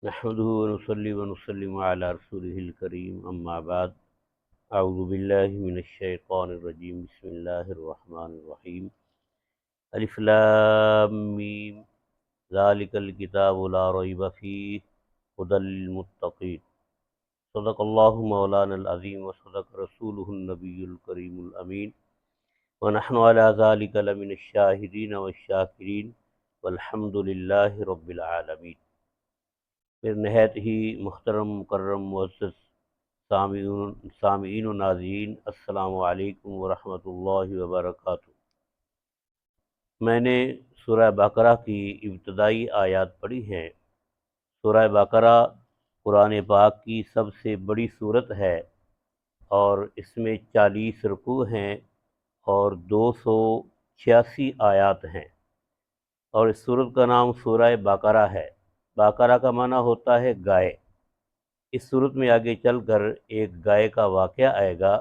نحمده ونصلي ونسلم على رسوله الكريم اما بعد اعوذ باللہ من الشیطان الرجیم بسم اللہ الرحمن الرحیم الف لام میم ذالک الکتاب لا ریب فیہ ھدی للمتقین صدق اللہ مولانا العظیم وصدق رسولہ النبی الکریم الامین ونحن على ذلك لمن الشاہدین والشاکرین والحمد للہ رب العالمین۔ پھر نہایت ہی محترم مکرم معزز سامعین و ناظرین، السلام علیکم ورحمۃ اللہ وبرکاتہ۔ میں نے سورہ بقرہ کی ابتدائی آیات پڑھی ہیں۔ سورہ بقرہ قرآن پاک کی سب سے بڑی سورت ہے اور اس میں 40 رکوع ہیں اور 286 آیات ہیں، اور اس سورت کا نام سورہ بقرہ ہے۔ بقرہ کا معنی ہوتا ہے گائے۔ اس صورت میں آگے چل کر ایک گائے کا واقعہ آئے گا،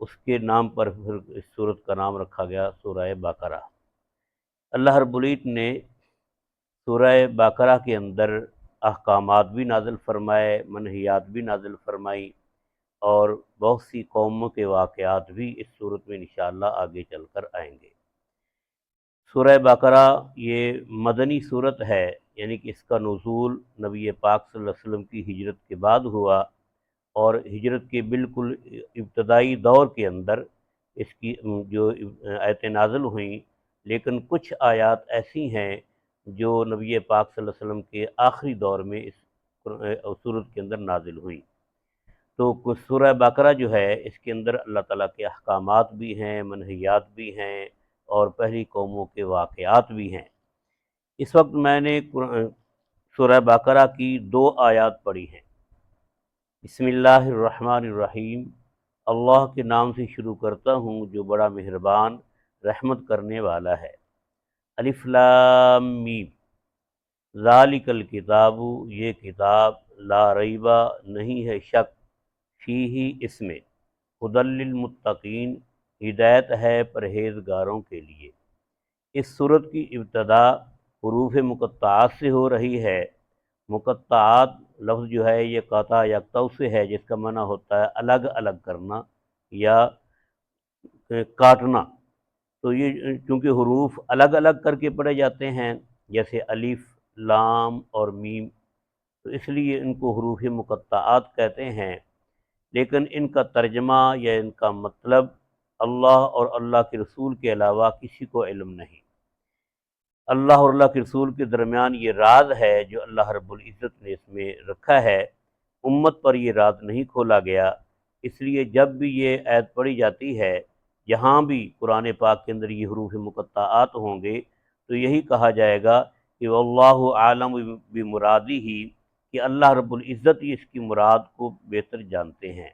اس کے نام پر پھر اس صورت کا نام رکھا گیا سورہ بقرہ۔ اللہ رب العزت نے سورہ بقرہ کے اندر احکامات بھی نازل فرمائے، منہیات بھی نازل فرمائی، اور بہت سی قوموں کے واقعات بھی اس صورت میں انشاءاللہ آگے چل کر آئیں گے۔ سورہ بقرہ یہ مدنی صورت ہے، یعنی کہ اس کا نزول نبی پاک صلی اللہ علیہ وسلم کی ہجرت کے بعد ہوا، اور ہجرت کے بالکل ابتدائی دور کے اندر اس کی جو آیتیں نازل ہوئیں، لیکن کچھ آیات ایسی ہیں جو نبی پاک صلی اللہ علیہ وسلم کے آخری دور میں اس صورت کے اندر نازل ہوئیں۔ تو سورہ بقرہ جو ہے اس کے اندر اللہ تعالیٰ کے احکامات بھی ہیں، منہیات بھی ہیں، اور پہلی قوموں کے واقعات بھی ہیں۔ اس وقت میں نے سورہ بقرہ کی 2 آیات پڑھی ہیں۔ بسم اللہ الرحمن الرحیم، اللہ کے نام سے شروع کرتا ہوں جو بڑا مہربان رحمت کرنے والا ہے۔ الف لام میم، ذالک الکتاب، یہ کتاب، لا ریبہ، نہیں ہے شک، فیہ، اس میں، ھدی للمتقین، ہدایت ہے پرہیزگاروں کے لیے۔ اس سورت کی ابتدا حروف مقطعات سے ہو رہی ہے۔ مقطعات لفظ جو ہے یہ قطع یقطع سے ہے، جس کا معنی ہوتا ہے الگ الگ کرنا یا کاٹنا۔ تو یہ چونکہ حروف الگ الگ کر کے پڑھے جاتے ہیں، جیسے الف، لام اور میم، تو اس لیے ان کو حروف مقطعات کہتے ہیں، لیکن ان کا ترجمہ یا ان کا مطلب اللہ اور اللہ کے رسول کے علاوہ کسی کو علم نہیں۔ اللہ اور اللہ کے رسول کے درمیان یہ راز ہے جو اللہ رب العزت نے اس میں رکھا ہے، امت پر یہ راز نہیں کھولا گیا۔ اس لیے جب بھی یہ آیت پڑھی جاتی ہے، جہاں بھی قرآن پاک کے اندر یہ حروف مقطعات ہوں گے، تو یہی کہا جائے گا کہ واللہ عالم بمرادہ، کہ اللہ رب العزت ہی اس کی مراد کو بہتر جانتے ہیں،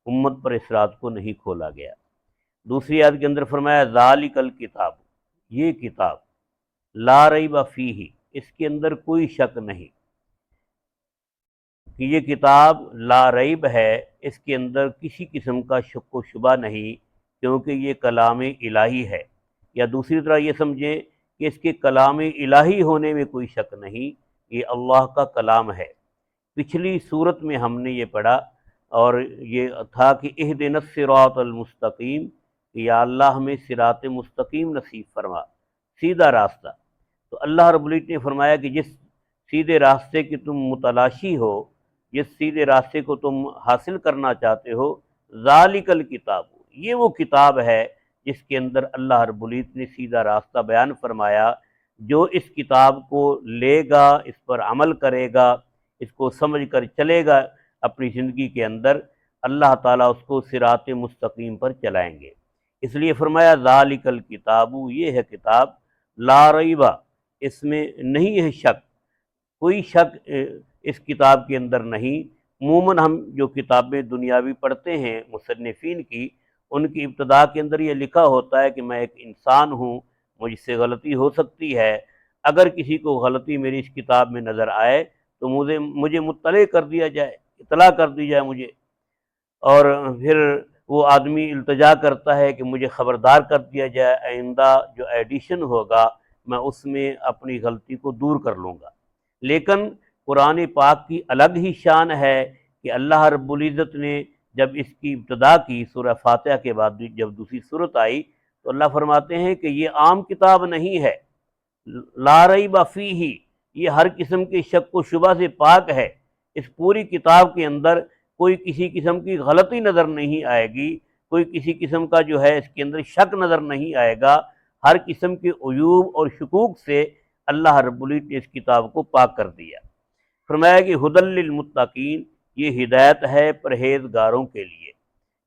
امت پر اس راز کو نہیں کھولا گیا۔ دوسری آیت کے اندر فرمایا ذالک الکتاب، یہ کتاب، لا ریب فیہ، اس کے اندر کوئی شک نہیں کہ یہ کتاب لا ریب ہے، اس کے اندر کسی قسم کا شک و شبہ نہیں، کیونکہ یہ کلام الہی ہے۔ یا دوسری طرح یہ سمجھیں کہ اس کے کلام الہی ہونے میں کوئی شک نہیں، یہ اللہ کا کلام ہے۔ پچھلی صورت میں ہم نے یہ پڑھا، اور یہ تھا کہ اہدنا الصراط المستقیم، یا اللہ ہمیں صراط مستقیم نصیب فرما، سیدھا راستہ۔ تو اللہ رب العزت نے فرمایا کہ جس سیدھے راستے کی تم متلاشی ہو، جس سیدھے راستے کو تم حاصل کرنا چاہتے ہو، ذالک الکتاب، یہ وہ کتاب ہے جس کے اندر اللہ رب العزت نے سیدھا راستہ بیان فرمایا۔ جو اس کتاب کو لے گا، اس پر عمل کرے گا، اس کو سمجھ کر چلے گا اپنی زندگی کے اندر، اللہ تعالیٰ اس کو صراط مستقیم پر چلائیں گے۔ اس لیے فرمایا ذالک الکتاب، یہ ہے کتاب، لا ریبہ، اس میں نہیں ہے شک، کوئی شک اس کتاب کے اندر نہیں۔ عموماً ہم جو کتابیں دنیاوی پڑھتے ہیں مصنفین کی، ان کی ابتدا کے اندر یہ لکھا ہوتا ہے کہ میں ایک انسان ہوں، مجھ سے غلطی ہو سکتی ہے، اگر کسی کو غلطی میری اس کتاب میں نظر آئے تو مجھے مطلع کر دیا جائے، اطلاع کر دی جائے مجھے، اور پھر وہ آدمی التجا کرتا ہے کہ مجھے خبردار کر دیا جائے، آئندہ جو ایڈیشن ہوگا میں اس میں اپنی غلطی کو دور کر لوں گا۔ لیکن قرآن پاک کی الگ ہی شان ہے کہ اللہ رب العزت نے جب اس کی ابتدا کی سورہ فاتحہ کے بعد جب دوسری صورت آئی تو اللہ فرماتے ہیں کہ یہ عام کتاب نہیں ہے، لا ریب فیہ، یہ ہر قسم کے شک و شبہ سے پاک ہے۔ اس پوری کتاب کے اندر کوئی کسی قسم کی غلطی نظر نہیں آئے گی، کوئی کسی قسم کا جو ہے اس کے اندر شک نظر نہیں آئے گا، ہر قسم کے عیوب اور شکوک سے اللہ رب العزت نے اس کتاب کو پاک کر دیا۔ فرمایا کہ ھدی للمتقین، یہ ہدایت ہے پرہیزگاروں کے لیے،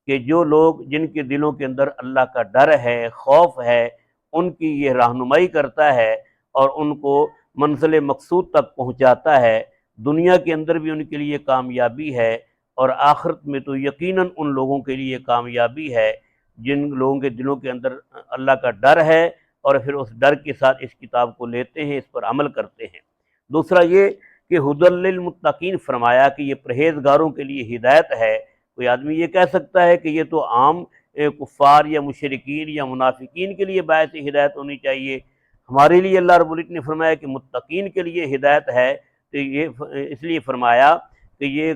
کہ جو لوگ جن کے دلوں کے اندر اللہ کا ڈر ہے، خوف ہے، ان کی یہ رہنمائی کرتا ہے اور ان کو منزل مقصود تک پہنچاتا ہے۔ دنیا کے اندر بھی ان کے لیے کامیابی ہے اور آخرت میں تو یقیناً ان لوگوں کے لیے کامیابی ہے جن لوگوں کے دلوں کے اندر اللہ کا ڈر ہے اور پھر اس ڈر کے ساتھ اس کتاب کو لیتے ہیں، اس پر عمل کرتے ہیں۔ دوسرا یہ کہ ھدی للمتقین فرمایا کہ یہ پرہیزگاروں کے لیے ہدایت ہے۔ کوئی آدمی یہ کہہ سکتا ہے کہ یہ تو عام کفار یا مشرکین یا منافقین کے لیے باعث ہدایت ہونی چاہیے، ہمارے لیے اللہ رب العزت نے فرمایا کہ متقین کے لیے ہدایت ہے، تو یہ اس لیے فرمایا کہ یہ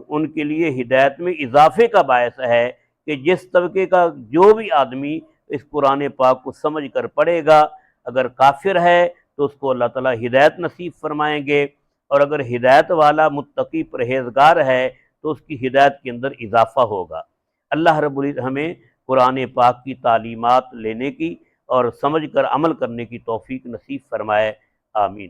ان کے لیے ہدایت میں اضافے کا باعث ہے کہ جس طبقے کا جو بھی آدمی اس قرآن پاک کو سمجھ کر پڑھے گا، اگر کافر ہے تو اس کو اللہ تعالیٰ ہدایت نصیب فرمائیں گے، اور اگر ہدایت والا متقی پرہیزگار ہے تو اس کی ہدایت کے اندر اضافہ ہوگا۔ اللہ رب العزت ہمیں قرآن پاک کی تعلیمات لینے کی اور سمجھ کر عمل کرنے کی توفیق نصیب فرمائے، آمین۔